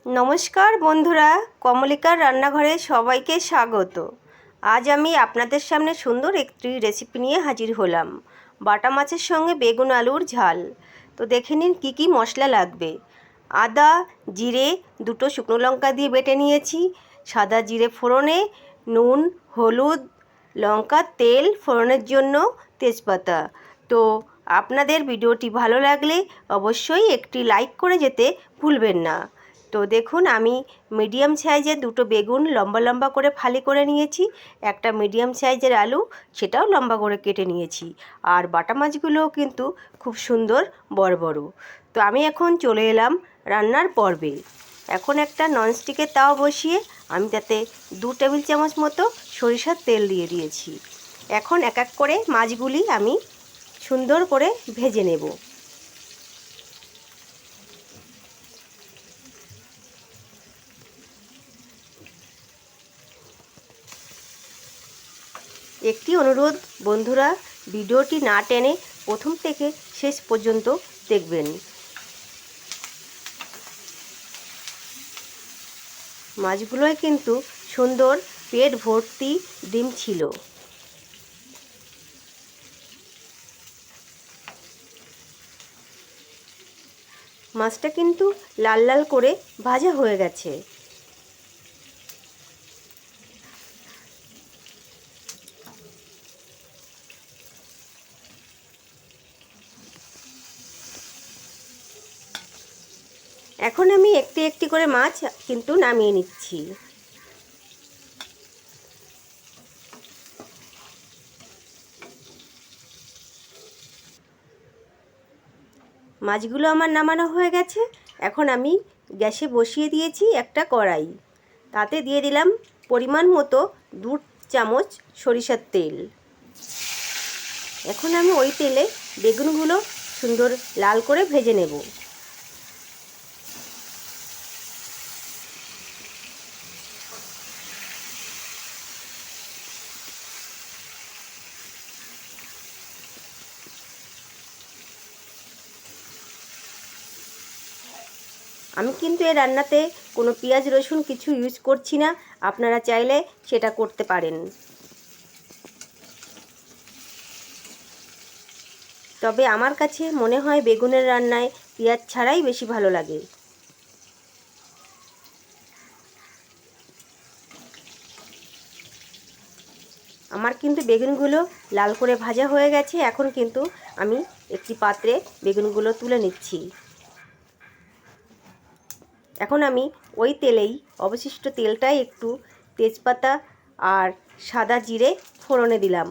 নমস্কার বন্ধুরা, কমলিকার রান্নাঘরে সবাইকে স্বাগত। আজ আমি আপনাদের সামনে সুন্দর একটি রেসিপি নিয়ে হাজির হলাম। বাটা মাছের সঙ্গে বেগুন আলুর ঝাল। তো দেখে নিন কী কী মশলা লাগবে। আদা, জিরে, দুটো শুকনো লঙ্কা দিয়ে বেটে নিয়েছি। সাদা জিরে ফোড়নে, নুন, হলুদ, লঙ্কা, তেল ফোড়নের জন্য, তেজপাতা। তো আপনাদের ভিডিওটি ভালো লাগলে অবশ্যই একটি লাইক করে যেতে ভুলবেন না। তো দেখুন, আমি মিডিয়াম সাইজের দুটো বেগুন লম্বা লম্বা করে ফালি করে নিয়েছি। একটা মিডিয়াম সাইজের আলু, সেটাও লম্বা করে কেটে নিয়েছি। আর বাটা মাছগুলোও কিন্তু খুব সুন্দর বড় বড়। তো আমি এখন চলে এলাম রান্নার পর্বে। এখন একটা ননস্টিকের তাওয়া বসিয়ে আমি তাতে 2 টেবিল চামচ মতো সরিষার তেল দিয়ে দিয়েছি। এখন এক এক করে মাছগুলি আমি সুন্দর করে ভেজে নেব। একটি অনুরোধ বন্ধুরা, ভিডিওটি না টেনে প্রথম থেকে শেষ পর্যন্ত দেখবেন। মাছগুলোয় কিন্তু সুন্দর পেট ভর্তি ডিম ছিল। মাছটা কিন্তু লাল লাল করে ভাজা হয়ে গেছে। এখন আমি একটি একটি করে মাছ কিন্তু নামিয়ে নিচ্ছি। মাছগুলো আমার নামানো হয়ে গেছে। এখন আমি গ্যাসে বসিয়ে দিয়েছি একটা কড়াই। তাতে দিয়ে দিলাম পরিমাণ মতো 2 চামচ সরিষার তেল। এখন আমি ওই তেলে বেগুনগুলো সুন্দর লাল করে ভেজে নেব। আমি কিন্তু এই রান্নাতে কোনো পেঁয়াজ রসুন কিছু ইউজ করছি না। আপনারা চাইলে সেটা করতে পারেন। তবে আমার কাছে মনে হয় বেগুনের রান্নায় পেঁয়াজ ছাড়াই বেশি ভালো লাগে। আমার কিন্তু বেগুনগুলো লাল করে ভাজা হয়ে গেছে। এখন কিন্তু আমি একটি পাত্রে বেগুনগুলো তুলে নিচ্ছি। এখন আমি ওই তেলেই অবশিষ্ট তেলটাই একটু তেজপাতা আর সাদা জিরে ফোড়নে দিলাম।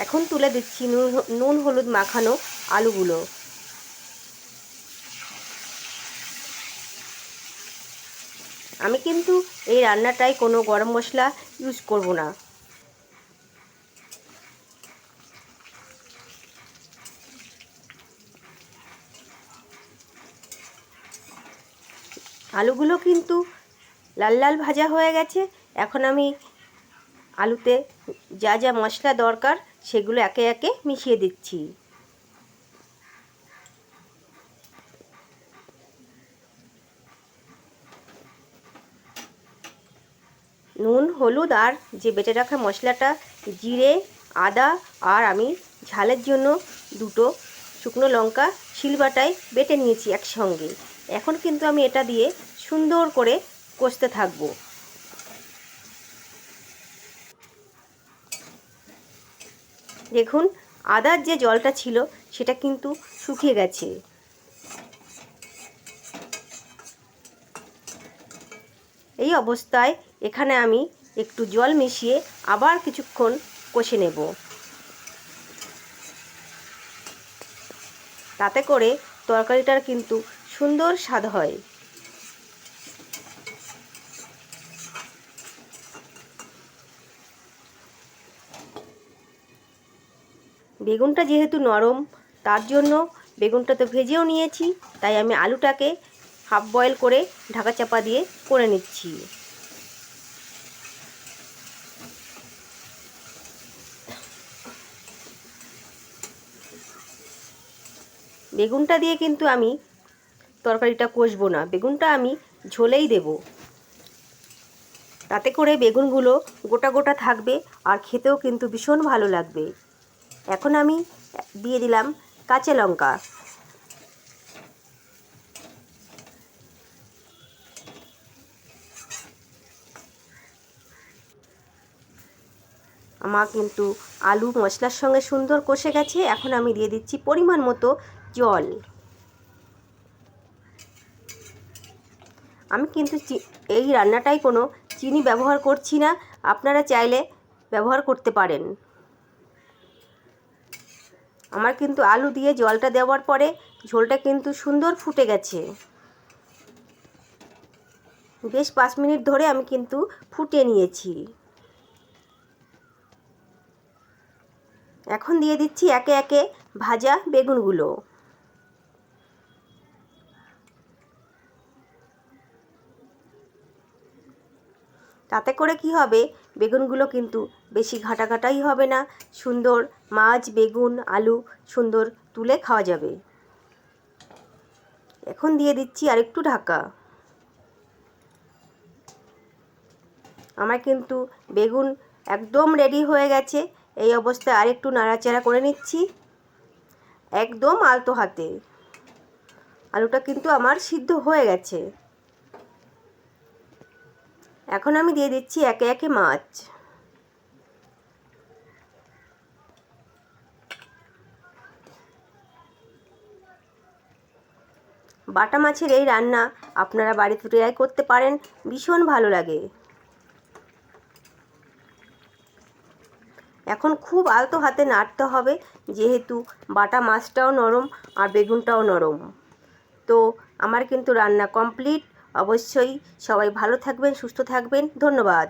এখন তুলে দিচ্ছি নুন হলুদ মাখানো আলুগুলো। আমি কিন্তু এই রান্নাটায় কোনো গরম মশলা ইউজ করব না। আলুগুলো কিন্তু লাল লাল ভাজা হয়ে গেছে। এখন আমি আলুতে যা যা মশলা দরকার সেগুলো একে একে মিশিয়ে দিচ্ছি। নুন হলুদ আর যে বেটে রাখা মশলাটা, জিরে, আদা আর আমি ঝালের জন্য 2টো শুকনো লঙ্কা শিলবাটায় বেটে নিয়েছি একসঙ্গে। এখন কিন্তু আমি এটা দিয়ে সুন্দর করে কষতে থাকবো। দেখুন, আদার যে জলটা ছিল সেটা কিন্তু শুকিয়ে গেছে। এই অবস্থায় এখানে আমি একটু জল মিশিয়ে আবার কিছুক্ষণ কষে নেব। তাতে করে তরকারিটার কিন্তু সুন্দর স্বাদ হয়। বেগুনটা যেহেতু নরম, তার জন্য বেগুনটা তো ভেজেও নিয়েছি, তাই আমি আলুটাকে হাফ বয়েল করে ঢাকা চাপা দিয়ে করে নিচ্ছি। বেগুনটা দিয়ে কিন্তু আমি তরকারিটা কষবো না, বেগুনটা আমি ঝোলেই দেব। তাতে করে বেগুনগুলো গোটা গোটা থাকবে আর খেতেও কিন্তু ভীষণ ভালো লাগবে। এখন আমি দিয়ে দিলাম কাঁচা লঙ্কা। আমার কিন্তু আলু মশলার সঙ্গে সুন্দর কষে গেছে। এখন আমি দিয়ে দিচ্ছি পরিমাণ মতো জল। আমি কিন্তু এই রান্নাটায় কোনো চিনি ব্যবহার করছি না, আপনারা চাইলে ব্যবহার করতে পারেন। আমার কিন্তু আলু দিয়ে জলটা দেওয়ার পরে ঝোলটা কিন্তু সুন্দর ফুটে গেছে। বেশ 5 মিনিট ধরে আমি কিন্তু ফুটিয়ে নিয়েছি। এখন দিয়ে দিচ্ছি একে একে ভাজা বেগুনগুলো। তাতে করে কি হবে, বেগুনগুলো কিন্তু বেশি ঘাটাঘাটাই হবে না, সুন্দর মাছ বেগুন আলু সুন্দর তুলে খাওয়া যাবে। এখন দিয়ে দিচ্ছি আরেকটু ঢাকা। আমার কিন্তু বেগুন একদম রেডি হয়ে গেছে। এই অবস্থায় আরেকটু নাড়াচাড়া করে নিচ্ছি একদম আলতো হাতে। আলুটা কিন্তু আমার সিদ্ধ হয়ে গেছে। এখন আমি দিয়ে দিচ্ছি একে একে মাছ। বাটা মাছের এই রান্না আপনারা বাড়িতে ট্রাই করতে পারেন, ভীষণ ভালো লাগে। এখন খুব আলতো হাতে নাড়তে হবে, যেহেতু বাটা মাছটাও নরম আর বেগুনটাও নরম। তো আমার কিন্তু রান্না কমপ্লিট। অবশ্যই সবাই ভালো থাকবেন, সুস্থ থাকবেন। ধন্যবাদ।